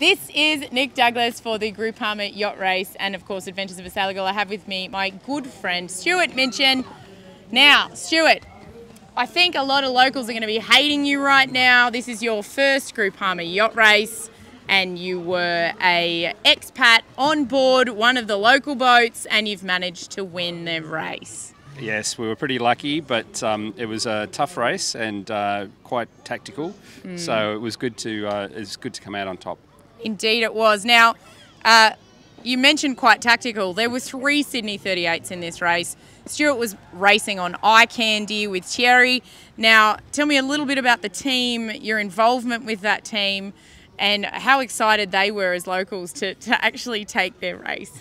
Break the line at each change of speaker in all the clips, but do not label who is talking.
This is Nick Douglas for the Groupama Yacht Race and, of course, Adventures of a Sailor Girl. I have with me my good friend, Stuart Minchin. Now, Stuart, I think a lot of locals are going to be hating you right now. This is your first Groupama Yacht Race, and you were a expat on board one of the local boats, and you've managed to win the race.
Yes, we were pretty lucky, but it was a tough race and quite tactical. So it was good to come out on top.
Indeed, it was. Now, you mentioned quite tactical. There were 3 Sydney 38s in this race. Stuart was racing on eye candy with Thierry. Now, tell me a little bit about the team, your involvement with that team, and how excited they were as locals to actually take their race.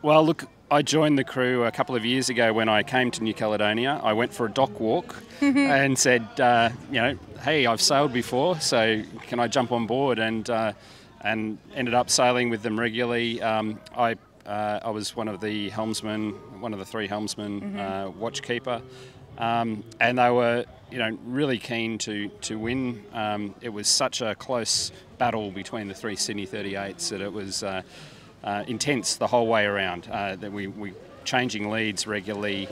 Well, look, I joined the crew a couple of years ago when I came to New Caledonia. I went for a dock walk and said, hey, I've sailed before, so can I jump on board? And ended up sailing with them regularly. I was one of the helmsmen, one of the 3 helmsmen, watchkeeper, and they were, really keen to win. It was such a close battle between the 3 Sydney 38s that it was intense the whole way around. That we changing leads regularly.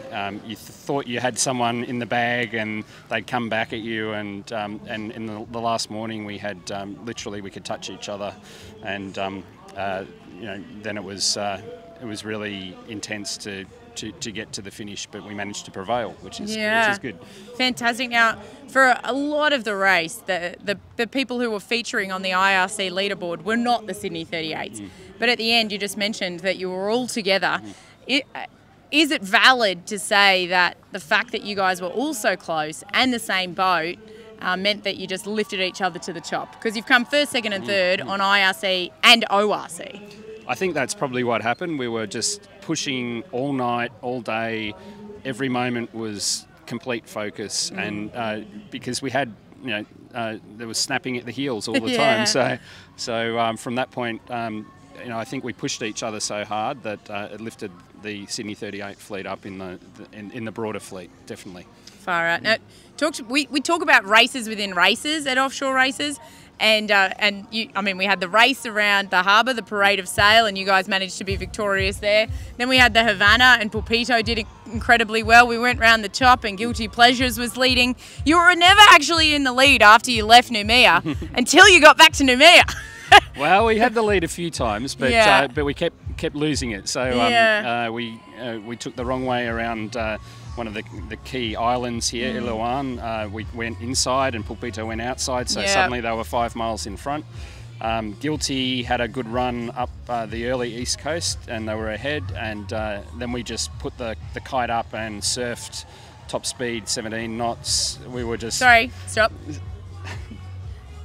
You thought you had someone in the bag, and they'd come back at you. And in the last morning, we had literally we could touch each other, and then it was really intense to get to the finish, but we managed to prevail, which is good.
Fantastic. Now, for a lot of the race, the people who were featuring on the IRC leaderboard were not the Sydney 38s. But at the end, you just mentioned that you were all together. Is it valid to say that the fact that you guys were all so close and the same boat meant that you just lifted each other to the top? Because you've come first, second and third on IRC and ORC.
I think that's probably what happened. We were just pushing all night, all day. Every moment was complete focus, and because we had, there was snapping at the heels all the time. So from that point, I think we pushed each other so hard that it lifted the Sydney 38 fleet up in the broader fleet, definitely.
Far out. Now, we talk about races within races at offshore races. And we had the race around the harbour, the Parade of Sail, and you guys managed to be victorious there. Then we had the Havana, and Pulpito did incredibly well. We went round the top, and Guilty Pleasures was leading. You were never actually in the lead after you left Noumea until you got back to Noumea.
Well, we had the lead a few times, but we kept losing it. So we took the wrong way around one of the key islands here, Iloan. We went inside and Pulpito went outside, so suddenly they were 5 miles in front. Guilty had a good run up the early east coast, and they were ahead, and then we just put the kite up and surfed top speed 17 knots. We were just...
Sorry, stop.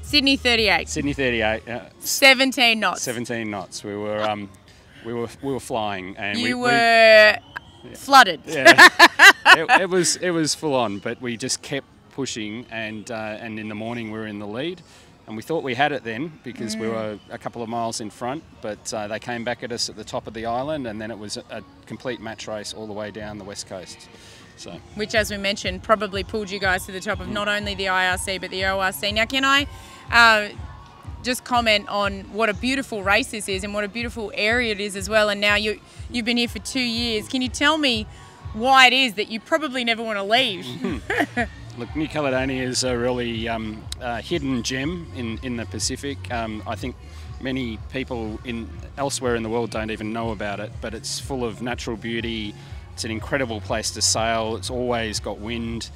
Sydney 38.
Sydney 38, yeah.
17 knots.
17 knots. We were flying, and
we were flooded.
Yeah. it was full on, but we just kept pushing, and in the morning we were in the lead, and we thought we had it then because we were a couple of miles in front, but they came back at us at the top of the island, and then it was a complete match race all the way down the west coast. So, which, as we mentioned, probably pulled you guys to the top of not only the IRC but the ORC. Now, can I just comment on what a beautiful race this is and what a beautiful area it is as well? And now you've been here for 2 years. Can you tell me why it is that you probably never want to leave? Look, New Caledonia is a really hidden gem in the Pacific. I think many people elsewhere in the world don't even know about it, but it's full of natural beauty. It's an incredible place to sail. It's always got wind,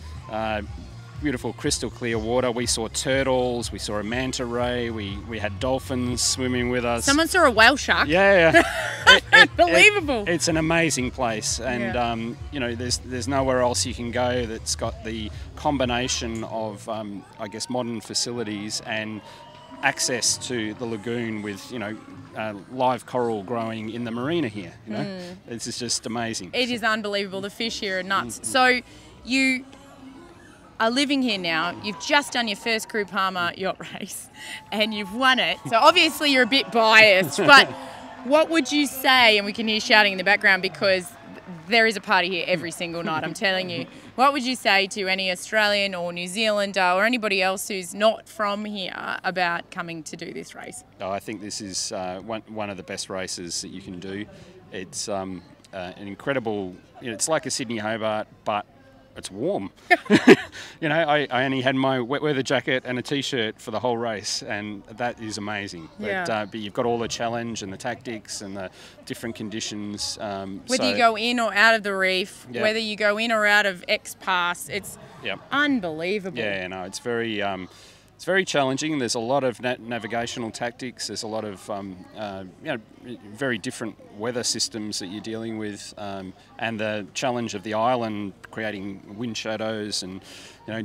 beautiful crystal clear water. We saw turtles, we saw a manta ray, we had dolphins swimming with us.
Someone saw a whale shark.
Yeah.
Unbelievable.
It's an amazing place, and there's nowhere else you can go that's got the combination of I guess modern facilities and access to the lagoon with live coral growing in the marina here. This is just amazing.
It is unbelievable. The fish here are nuts. So you are living here now. You've just done your first Groupama yacht race and you've won it. So obviously you're a bit biased, but what would you say, and we can hear shouting in the background because there is a party here every single night, I'm telling you. What would you say to any Australian or New Zealander or anybody else who's not from here about coming to do this race?
Oh, I think this is one of the best races that you can do. It's an incredible, it's like a Sydney Hobart, but it's warm. I only had my wet weather jacket and a t-shirt for the whole race, and that is amazing. But you've got all the challenge and the tactics and the different conditions.
Whether you go in or out of the reef, whether you go in or out of X Pass, it's unbelievable.
Yeah, no, it's very challenging. There's a lot of navigational tactics. There's a lot of very different weather systems that you're dealing with, and the challenge of the island creating wind shadows. And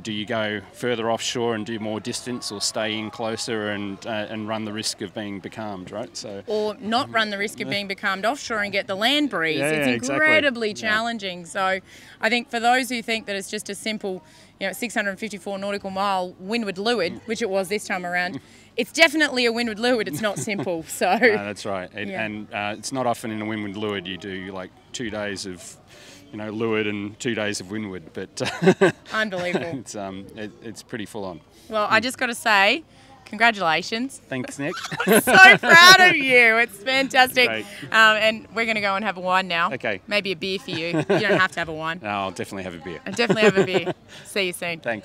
do you go further offshore and do more distance, or stay in closer and run the risk of being becalmed, right?
Or not run the risk of being becalmed offshore and get the land breeze. It's incredibly challenging. So I think for those who think that it's just a simple 654 nautical mile windward leeward, which it was this time around, it's definitely a windward leeward. It's not simple. So
no, that's right. And it's not often in a windward leeward you do like 2 days of leeward and 2 days of windward, but
unbelievable.
It's pretty full on.
Well, I just got to say, congratulations.
Thanks, Nick.
I'm so proud of you. It's fantastic. And we're going to go and have a wine now.
Okay.
Maybe a beer for you. You don't have to have a wine.
No, I'll definitely have a beer.
Definitely have a beer. See you soon.
Thanks.